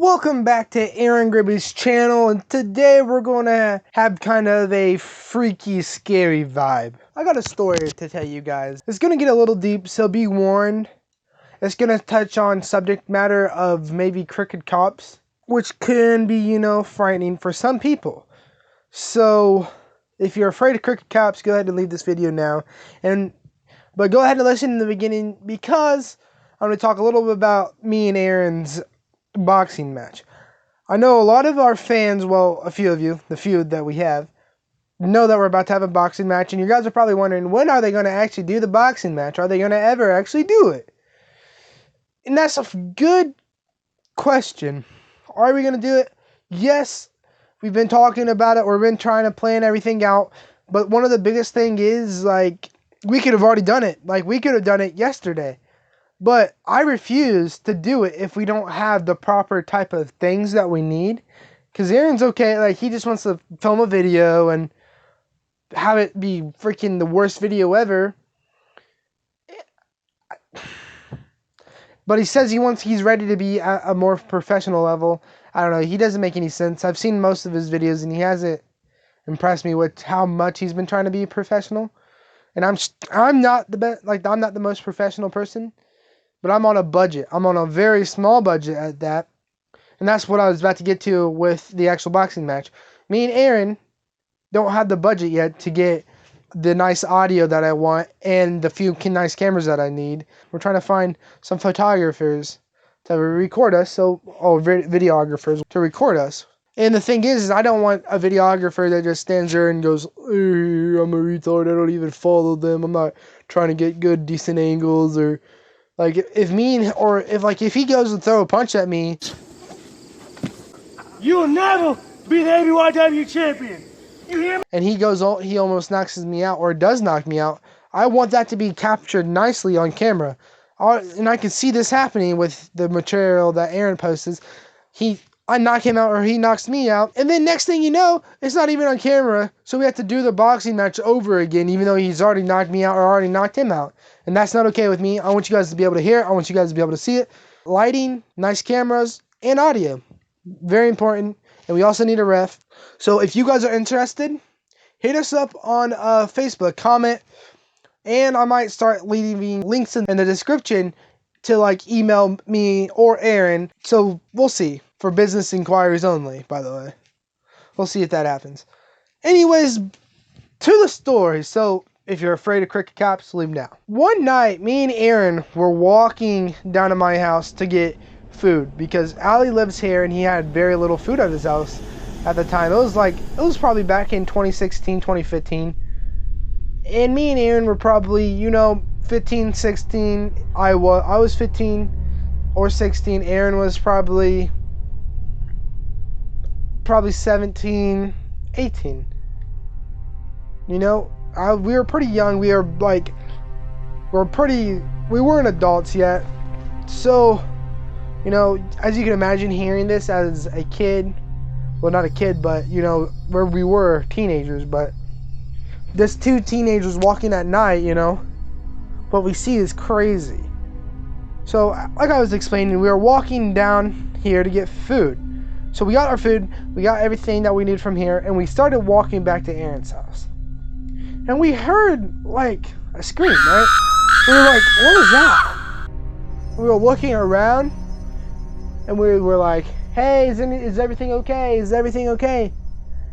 Welcome back to Aaron Gribby's channel, and today we're going to have kind of a freaky, scary vibe. I got a story to tell you guys. It's going to get a little deep, so be warned. It's going to touch on subject matter of maybe crooked cops, which can be, frightening for some people. So, if you're afraid of crooked cops, go ahead and leave this video now. But go ahead and listen in the beginning, because I'm going to talk a little bit about me and Aaron's boxing match. I know a lot of our fans, well, a few of you, the few that we have, know that we're about to have a boxing match, and you guys are probably wondering, when are they going to actually do the boxing match? Are they going to ever actually do it? And that's a good question. Are we going to do it? Yes, we've been talking about it. We've been trying to plan everything out, but one of the biggest thing is, we could have already done it. We could have done it yesterday. But I refuse to do it if we don't have the proper type of things that we need. Because Aaron's okay. He just wants to film a video and have it be freaking the worst video ever. But he says he's ready to be at a more professional level. I don't know. He doesn't make any sense. I've seen most of his videos and he hasn't impressed me with how much he's been trying to be professional. And I'm not the best. I'm not the most professional person. But I'm on a budget. I'm on a very small budget at that. And that's what I was about to get to with the actual boxing match. Me and Aaron don't have the budget yet to get the nice audio that I want and the few nice cameras that I need. We're trying to find some photographers to record us, videographers to record us. And the thing is I don't want a videographer that just stands there and goes, hey, I'm a retard, I don't even follow them, I'm not trying to get good, decent angles, or if he goes and throw a punch at me, you'll never be the ABYW champion. You hear me? And he almost knocks me out or does knock me out. I want that to be captured nicely on camera. And I can see this happening with the material that Aaron posts. I knock him out or he knocks me out. And then next thing you know, it's not even on camera. So we have to do the boxing match over again, even though he's already knocked me out or already knocked him out. And that's not okay with me. I want you guys to be able to hear it. I want you guys to be able to see it. Lighting, nice cameras, and audio. Very important. And we also need a ref. So if you guys are interested, hit us up on Facebook, comment, and I might start leaving links in the description to email me or Aaron. So we'll see. For business inquiries only, by the way. We'll see if that happens. Anyways, to the story. So if you're afraid of crooked cops, leave now. One night, me and Aaron were walking down to my house to get food because Ali lives here and he had very little food at his house at the time. It was probably back in 2016, 2015. And me and Aaron were probably, 15, 16. I was 15 or 16. Aaron was probably 17, 18. We were pretty young. We weren't adults yet. So, as you can imagine, hearing this as a kid, well, not a kid, but, where we were teenagers, but this two teenagers walking at night, what we see is crazy. So, like I was explaining, we were walking down here to get food. So we got our food, we got everything that we needed from here, and we started walking back to Aaron's house. And we heard, a scream, right? We were like, what was that? We were looking around, and we were like, hey, is everything okay? Is everything okay?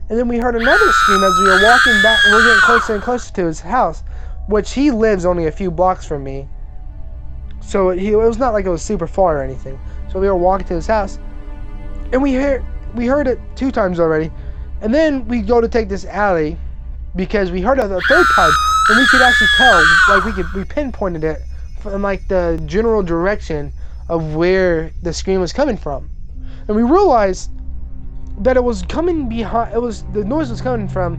And then we heard another scream as we were walking back, and we're getting closer and closer to his house, which he lives only a few blocks from me. So it was not like it was super far or anything. So we were walking to his house. And we heard it 2 times already. And then we go to take this alley because we heard it the 3rd time. And we could actually tell, we pinpointed it from the general direction of where the scream was coming from. And we realized that it was coming the noise was coming from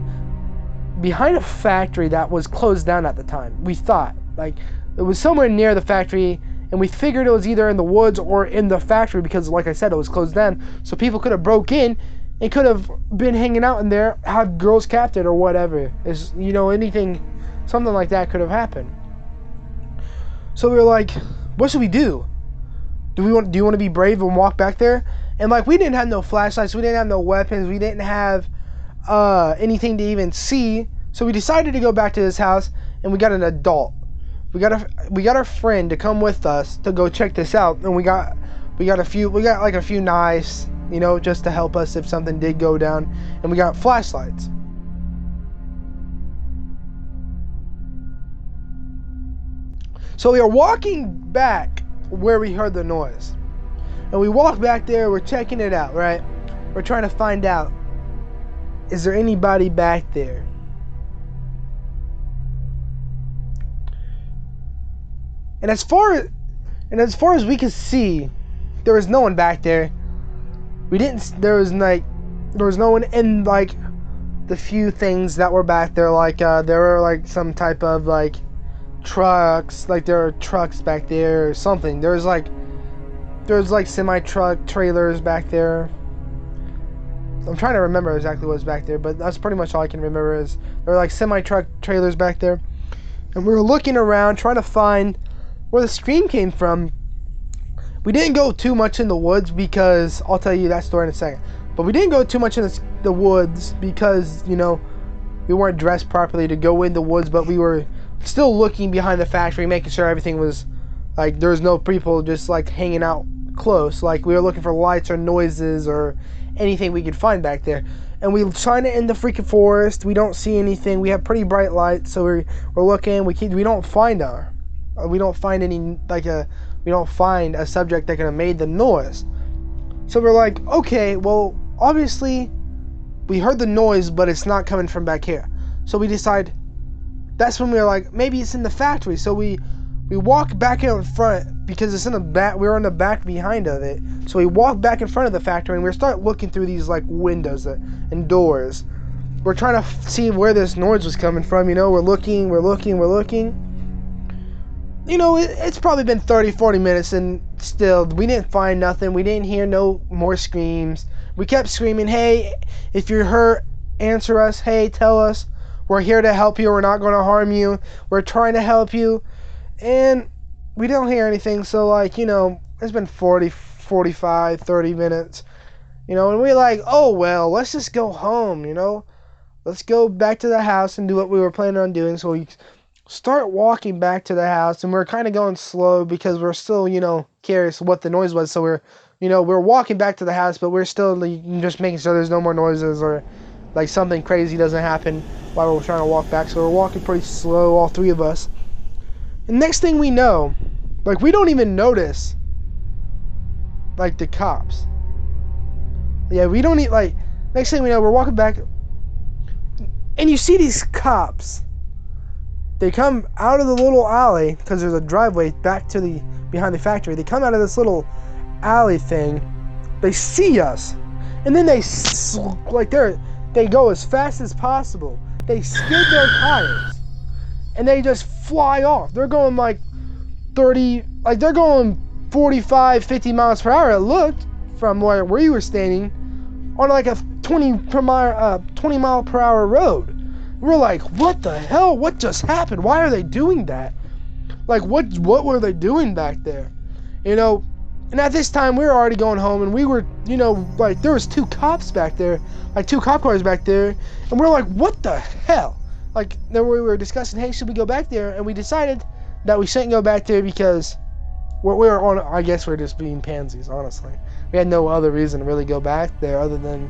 behind a factory that was closed down at the time. We thought, it was somewhere near the factory. And we figured it was either in the woods or in the factory because, like I said, it was closed down. So people could have broke in and could have been hanging out in there, had girls captured or whatever. Anything, something like that could have happened. So we were like, what should we do? Do you want to be brave and walk back there? And like we didn't have no flashlights, we didn't have no weapons, we didn't have anything to even see. So we decided to go back to this house, and we got an adult. We got our friend to come with us to go check this out, and we got like a few knives, you know, just to help us if something did go down, and we got flashlights. So we are walking back where we heard the noise. And we walk back there, we're checking it out, right? We're trying to find out, is there anybody back there? And as far as we could see, there was no one back there. There was no one in like the few things that were back there, like there were like some type of like trucks, like there were trucks back there or something. There was like semi-truck trailers back there. I'm trying to remember exactly what's back there, but that's pretty much all I can remember is there were like semi-truck trailers back there. And we were looking around trying to find where the scream came from. We didn't go too much in the woods because I'll tell you that story in a second. But we didn't go too much in the woods because, you know, we weren't dressed properly to go in the woods, but we were still looking behind the factory, making sure everything was like there was no people just like hanging out close. Like we were looking for lights or noises or anything we could find back there. And we shine it in the freaking forest. We don't see anything. We have pretty bright lights, so we're looking. We don't find a subject that could have made the noise. So we're like, okay, well, obviously we heard the noise, but it's not coming from back here. So we decide, that's when we were like, maybe it's in the factory. So we walk back in front because it's in the back. We were in the back behind of it. So we walk back in front of the factory and we start looking through these like windows and doors. We're trying to see where this noise was coming from. You know, we're looking. You know, it's probably been 30-40 minutes and still we didn't find nothing. We didn't hear no more screams. We kept screaming, hey, if you're hurt, answer us. Hey, tell us. We're here to help you. We're not going to harm you. We're trying to help you. And we don't hear anything. So, like, you know, it's been 40, 45, 30 minutes. You know, and we're like, oh, well, let's just go home, you know. Let's go back to the house and do what we were planning on doing. So we start walking back to the house, and we're kind of going slow because we're still, you know, curious what the noise was. So we're walking back to the house, but we're still just making sure there's no more noises or like something crazy doesn't happen while we're trying to walk back. So we're walking pretty slow, all three of us. And next thing we know, like we don't even notice like the cops. Yeah, we don't like next thing we know, we're walking back and you see these cops. They come out of the little alley because there's a driveway back to the behind the factory. They come out of this little alley thing. They see us, and then they go as fast as possible. They skid their tires, and they just fly off. They're going like 30, like they're going 45, 50 miles per hour. It looked from where we were standing on like a 20 mile per hour road. We're like, what the hell? What just happened? Why are they doing that? Like, what were they doing back there? You know, and at this time, we were already going home, and we were, you know, like, there was two cops back there, like, two cop cars back there, and we're like, what the hell? Like, then we were discussing, hey, should we go back there? And we decided that we shouldn't go back there because we were on, I guess we're just being pansies, honestly. We had no other reason to really go back there other than,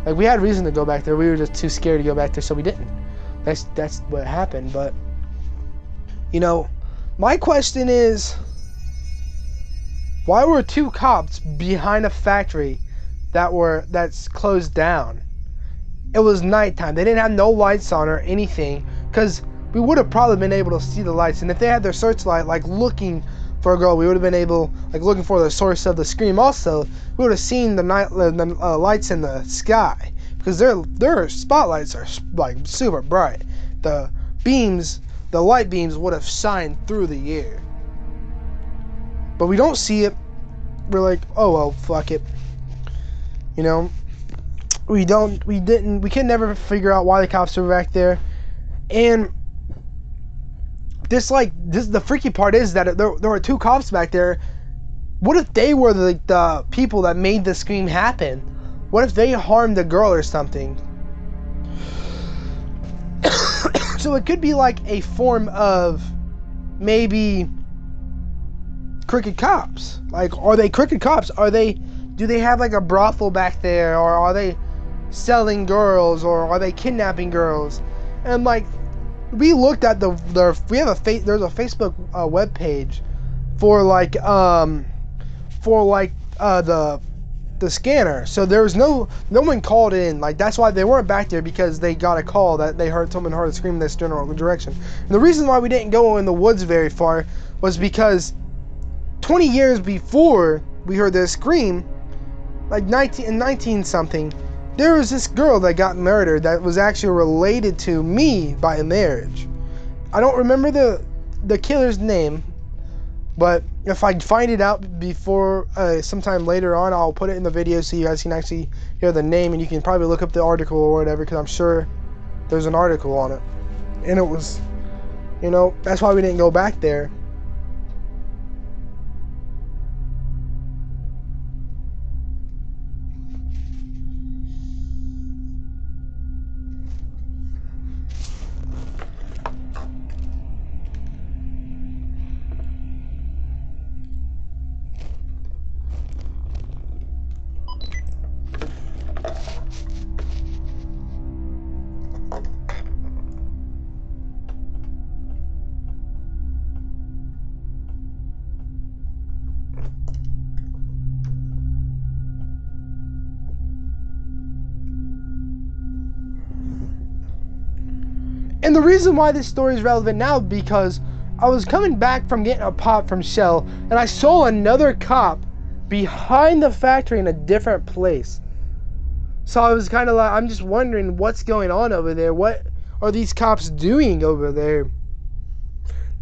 like, we had reason to go back there. We were just too scared to go back there, so we didn't. That's what happened. But, you know, my question is, why were two cops behind a factory that's closed down? It was nighttime. They didn't have no lights on or anything, because we would have probably been able to see the lights. And if they had their searchlight, like looking for a girl, we would have been able, like looking for the source of the scream. Also, we would have seen the lights in the sky, because their spotlights are like super bright. The light beams would have shined through the air. But we don't see it. We're like, oh well, fuck it. You know, we can never figure out why the cops were back there. And the freaky part is that there were two cops back there What if they were the people that made the scream happen? What if they harmed the girl or something? So it could be like a form of maybe crooked cops. Like, are they crooked cops? Do they have like a brothel back there, or are they selling girls, or are they kidnapping girls? And like, we looked at there's a Facebook web page for the scanner. So there was no one called in. Like, that's why they weren't back there, because they got a call that someone heard a scream in this general direction. And the reason why we didn't go in the woods very far was because 20 years before we heard this scream, like 19 something, there was this girl that got murdered that was actually related to me by marriage. I don't remember the killer's name, but if I find it out before sometime later on, I'll put it in the video so you guys can actually hear the name, and you can probably look up the article or whatever, because I'm sure there's an article on it. And it was, that's why we didn't go back there. And the reason why this story is relevant now, because I was coming back from getting a pop from Shell, and I saw another cop behind the factory in a different place. So I was kind of like, I'm just wondering what's going on over there. What are these cops doing over there?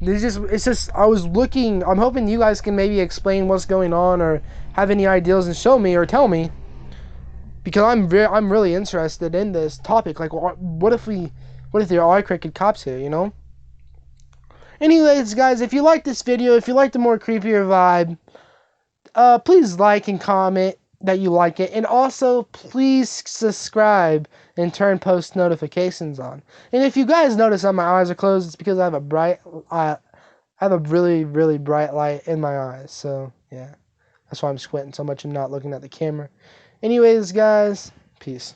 It's just, I was looking, I'm hoping you guys can maybe explain what's going on, or have any ideas and show me or tell me, because I'm really interested in this topic. Like, what if there are crooked cops here, Anyways, guys, if you like this video, if you like the more creepier vibe, please like and comment that you like it, and also please subscribe and turn post notifications on. And if you guys notice that my eyes are closed, it's because I have a really, really bright light in my eyes. So yeah, that's why I'm squinting so much and not looking at the camera. Anyways, guys, peace.